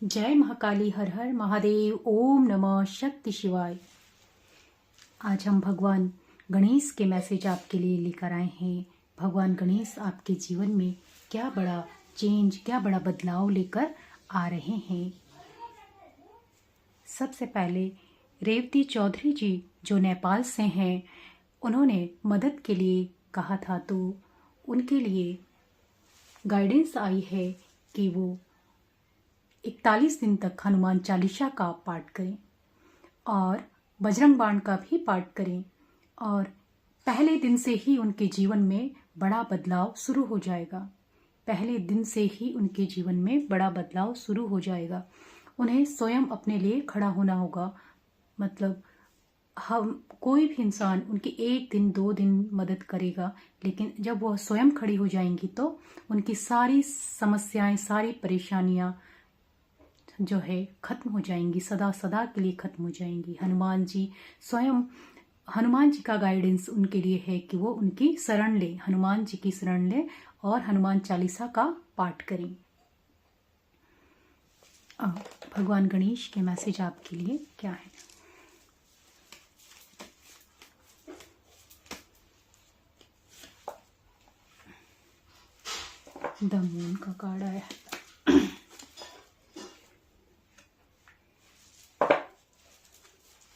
जय महाकाली, हर हर महादेव, ओम नमः शक्ति शिवाय। आज हम भगवान गणेश के मैसेज आपके लिए लेकर आए हैं। भगवान गणेश आपके जीवन में क्या बड़ा चेंज, क्या बड़ा बदलाव लेकर आ रहे हैं। सबसे पहले रेवती चौधरी जी जो नेपाल से हैं, उन्होंने मदद के लिए कहा था, तो उनके लिए गाइडेंस आई है कि वो 41 दिन तक हनुमान चालीसा का पाठ करें और बजरंग बाण का भी पाठ करें, और पहले दिन से ही उनके जीवन में बड़ा बदलाव शुरू हो जाएगा। पहले दिन से ही उनके जीवन में बड़ा बदलाव शुरू हो जाएगा। उन्हें स्वयं अपने लिए खड़ा होना होगा। मतलब हम कोई भी इंसान उनकी 1 दिन 2 दिन मदद करेगा, लेकिन जब वह स्वयं खड़ी हो जाएंगी तो उनकी सारी समस्याएं, सारी परेशानियां जो है खत्म हो जाएंगी, सदा सदा के लिए खत्म हो जाएंगी। हनुमान जी स्वयं, हनुमान जी का गाइडेंस उनके लिए है कि वो उनकी शरण ले, हनुमान जी की शरण ले और हनुमान चालीसा का पाठ करें। अब भगवान गणेश के मैसेज आपके लिए क्या है। द मून का कार्ड आया है।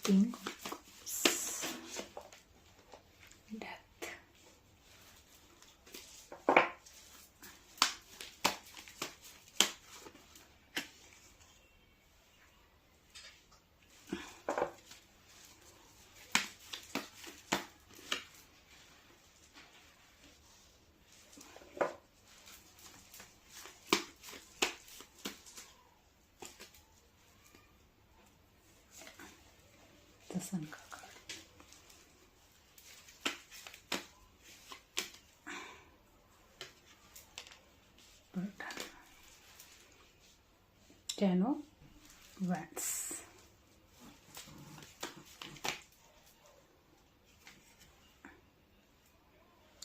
किंग डेथ, द सन का card, ten of wands,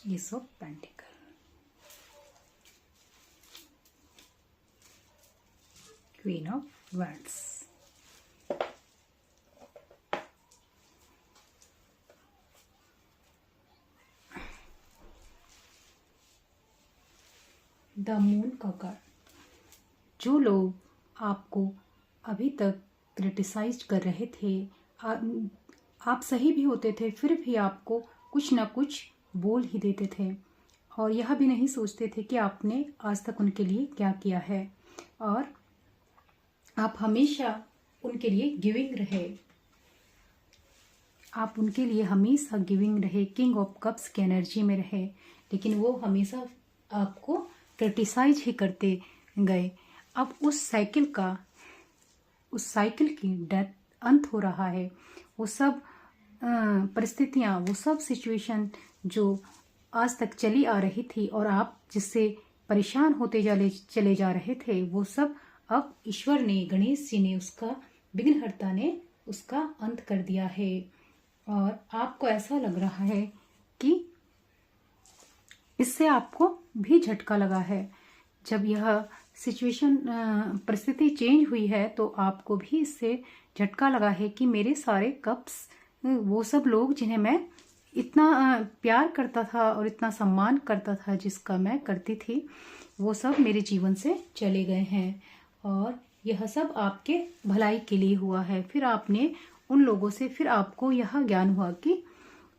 S of pentacle, queen of wands, the moon का कार्ड। जो लोग आपको अभी तक क्रिटिसाइज कर रहे थे, आप सही भी होते थे, फिर भी आपको कुछ ना कुछ बोल ही देते थे और यह भी नहीं सोचते थे कि आपने आज तक उनके लिए क्या किया है, और आप हमेशा उनके लिए गिविंग रहे। आप उनके लिए हमेशा गिविंग रहे, किंग ऑफ कप्स की एनर्जी में रहे, लेकिन वो हमेशा आपको क्रिटिसाइज ही करते गए। अब उस साइकिल की डेथ अंत हो रहा है। वो सब परिस्थितियाँ, वो सब सिचुएशन जो आज तक चली आ रही थी और आप जिससे परेशान होते चले जा रहे थे, वो सब अब ईश्वर ने, गणेश जी ने, उसका विघ्नहर्ता ने उसका अंत कर दिया है। और आपको ऐसा लग रहा है कि इससे आपको भी झटका लगा है। जब यह सिचुएशन, परिस्थिति चेंज हुई है, तो आपको भी इससे झटका लगा है कि मेरे सारे कप्स, वो सब लोग जिन्हें मैं इतना प्यार करता था और इतना सम्मान करता था, जिसका मैं करती थी, वो सब मेरे जीवन से चले गए हैं। और यह सब आपके भलाई के लिए हुआ है। फिर आपने उन लोगों से, फिर आपको यह ज्ञान हुआ कि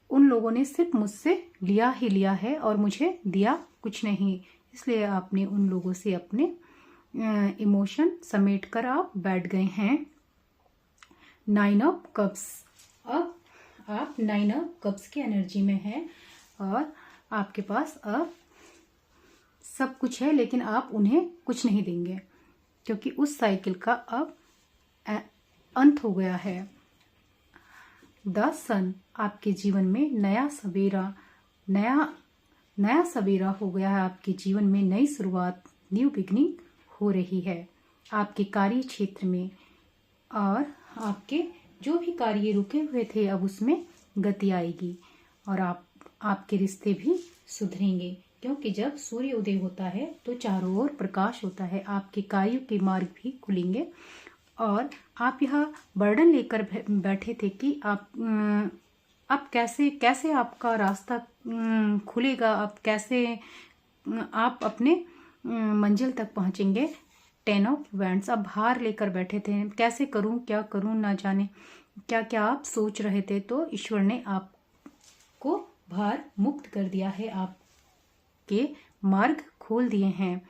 उन लोगों ने सिर्फ मुझसे लिया ही लिया है और मुझे दिया कुछ नहीं। इसलिए आपने उन लोगों से अपने इमोशन समेट कर आप बैठ गए हैं। 9 ऑफ कप्स। अब आप 9 ऑफ कप्स की एनर्जी में हैं और आपके पास अब सब कुछ है, लेकिन आप उन्हें कुछ नहीं देंगे क्योंकि उस साइकिल का अब अंत हो गया है। 10 सन, आपके जीवन में नया सवेरा हो गया है। आपके जीवन में नई शुरुआत, न्यू बिगनिंग हो रही है आपके कार्य क्षेत्र में, और आपके जो भी कार्य रुके हुए थे, अब उसमें गति आएगी और आपके रिश्ते भी सुधरेंगे। क्योंकि जब सूर्य उदय होता है तो चारों ओर प्रकाश होता है, आपके कार्यों के मार्ग भी खुलेंगे। और आप यह बर्डन लेकर बैठे थे कि आप कैसे कैसे आपका रास्ता खुलेगा, आप कैसे आप अपने मंजिल तक पहुंचेंगे। 10 ऑफ वैंड्स, आप भार लेकर बैठे थे, कैसे करूं, क्या करूं, ना जाने क्या क्या आप सोच रहे थे। तो ईश्वर ने आपको भार मुक्त कर दिया है, आपके मार्ग खोल दिए हैं।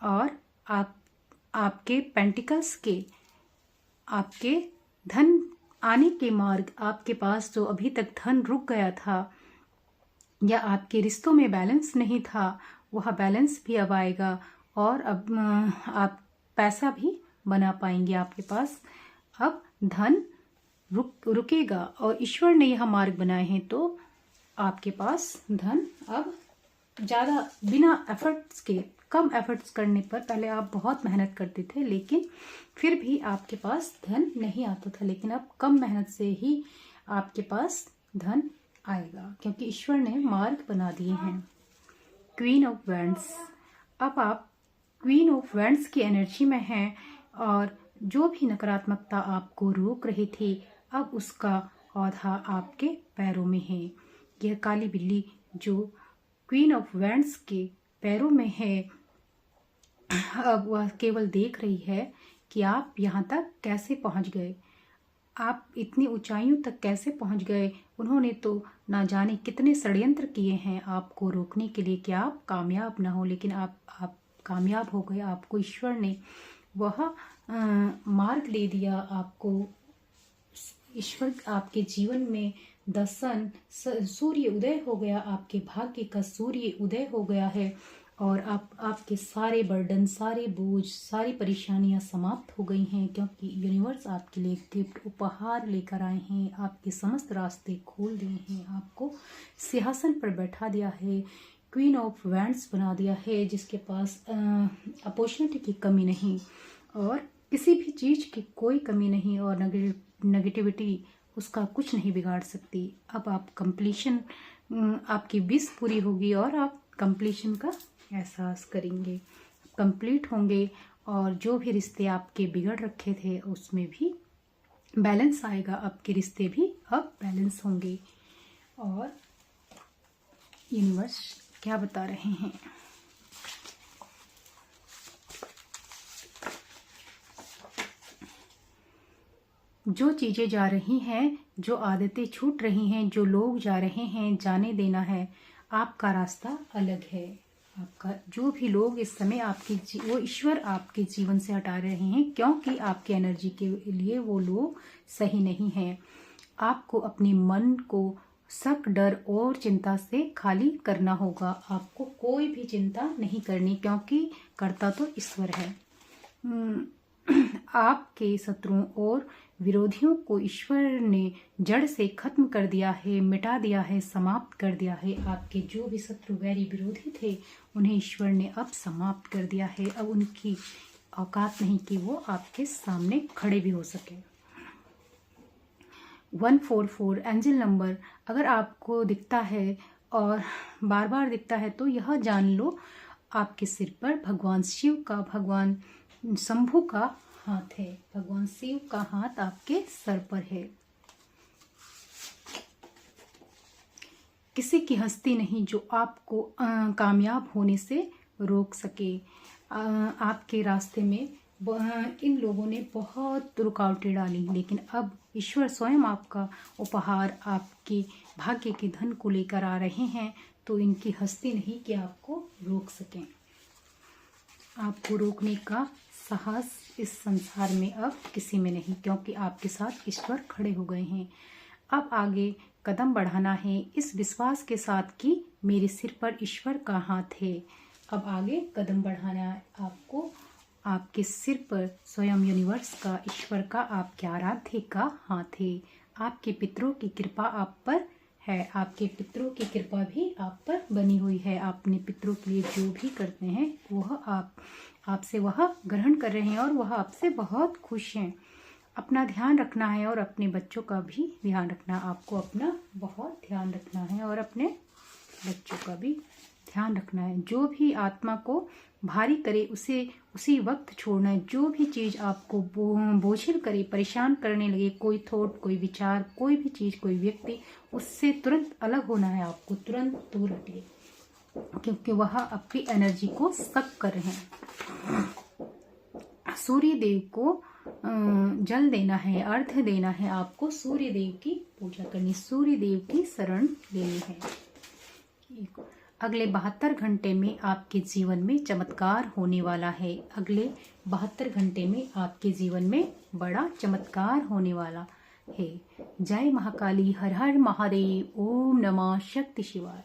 और आपके पेंटिकल्स के, आपके धन आने के मार्ग, आपके पास जो अभी तक धन रुक गया था या आपके रिश्तों में बैलेंस नहीं था, वह बैलेंस भी अब आएगा। और अब आप पैसा भी बना पाएंगे, आपके पास अब धन रुकेगा। और ईश्वर ने यह मार्ग बनाए हैं, तो आपके पास धन अब ज़्यादा बिना एफर्ट्स के, कम एफर्ट्स करने पर, पहले आप बहुत मेहनत करते थे लेकिन फिर भी आपके पास धन नहीं आता था, लेकिन अब कम मेहनत से ही आपके पास धन आएगा, क्योंकि ईश्वर ने मार्ग बना दिए हैं। क्वीन ऑफ वैंड्स, अब आप क्वीन ऑफ वैंड्स की एनर्जी में हैं और जो भी नकारात्मकता आपको रोक रही थी, अब उसका औधा आपके पैरों में है। यह काली बिल्ली जो क्वीन ऑफ वैंड्स के पैरों में है, अब वह केवल देख रही है कि आप यहाँ तक कैसे पहुँच गए, आप इतनी ऊंचाइयों तक कैसे पहुँच गए। उन्होंने तो ना जाने कितने षड्यंत्र किए हैं आपको रोकने के लिए कि आप कामयाब ना हो, लेकिन आप कामयाब हो गए। आपको ईश्वर ने वह मार्ग ले दिया, आपको ईश्वर आपके जीवन में दर्शन, सूर्य उदय हो गया, आपके भाग्य का सूर्य उदय हो गया है। और आपके सारे बर्डन, सारे बोझ, सारी परेशानियां समाप्त हो गई हैं, क्योंकि यूनिवर्स आपके लिए गिफ्ट, उपहार लेकर आए हैं, आपके समस्त रास्ते खोल दिए हैं, आपको सिंहासन पर बैठा दिया है, क्वीन ऑफ वैंड्स बना दिया है, जिसके पास अपॉर्चुनिटी की कमी नहीं और किसी भी चीज़ की कोई कमी नहीं, और नेगेटिविटी उसका कुछ नहीं बिगाड़ सकती। अब आप कंप्लीशन, आपकी विश पूरी होगी और आप कंप्लीशन का एहसास करेंगे, कंप्लीट होंगे। और जो भी रिश्ते आपके बिगड़ रखे थे उसमें भी बैलेंस आएगा, आपके रिश्ते भी अब बैलेंस होंगे। और यूनिवर्स क्या बता रहे हैं, जो चीज़ें जा रही हैं, जो आदतें छूट रही हैं, जो लोग जा रहे हैं, जाने देना है। आपका रास्ता अलग है, आपका जो भी लोग इस समय आपकी वो ईश्वर आपके जीवन से हटा रहे हैं, क्योंकि आपके एनर्जी के लिए वो लोग सही नहीं हैं। आपको अपने मन को शक, डर और चिंता से खाली करना होगा। आपको कोई भी चिंता नहीं करनी, क्योंकि कर्ता तो ईश्वर है। आपके शत्रुओं और विरोधियों को ईश्वर ने जड़ से खत्म कर दिया है, मिटा दिया है, समाप्त कर दिया है। आपके जो भी शत्रु, वैरी, विरोधी थे, उन्हें ईश्वर ने अब समाप्त कर दिया है। अब उनकी औकात नहीं कि वो आपके सामने खड़े भी हो सके। 144 एंजल नंबर अगर आपको दिखता है और बार बार दिखता है, तो यह जान लो आपके सिर पर भगवान शिव का, भगवान शंभू का हाथ है। भगवान शिव का हाथ आपके सर पर है। किसी की हस्ती नहीं जो आपको कामयाब होने से रोक सके। आपके रास्ते में इन लोगों ने बहुत रुकावटें डाली, लेकिन अब ईश्वर स्वयं आपका उपहार, आपके भाग्य के धन को लेकर आ रहे हैं, तो इनकी हस्ती नहीं कि आपको रोक सकें। आपको रोकने का साहस इस संसार में अब किसी में नहीं, क्योंकि आपके साथ ईश्वर खड़े हो गए हैं। अब आगे कदम बढ़ाना है इस विश्वास के साथ कि मेरे सिर पर ईश्वर का हाथ है। अब आगे कदम बढ़ाना है आपको, आपके सिर पर स्वयं यूनिवर्स का, ईश्वर का, आपके आराध्य का हाथ है। आपके पितरों की कृपा आप पर है, आपके पितरों की कृपा भी आप पर बनी हुई है। आप अपने पितरों के लिए जो भी करते हैं वह आपसे वह ग्रहण कर रहे हैं और वह आपसे बहुत खुश हैं। अपना ध्यान रखना है और अपने बच्चों का भी ध्यान रखना। आपको अपना बहुत ध्यान रखना है और अपने बच्चों का भी ध्यान रखना है। जो भी आत्मा को भारी करे उसे उसी वक्त छोड़ना है। जो भी चीज़ आपको बोझिल करे, परेशान करने लगे, कोई थॉट, कोई विचार, कोई भी चीज़, कोई व्यक्ति, उससे तुरंत अलग होना है आपको, तुरंत दूर हटिए, क्योंकि वह आपकी एनर्जी को सक कर रहे हैं। सूर्य देव को जल देना है, अर्घ देना है, आपको सूर्य देव की पूजा करनी, सूर्य देव की शरण लेनी है। अगले 72 घंटे में आपके जीवन में चमत्कार होने वाला है। अगले 72 घंटे में आपके जीवन में बड़ा चमत्कार होने वाला है। जय महाकाली, हर हर महादेव, ओम नमः शक्ति शिवाय।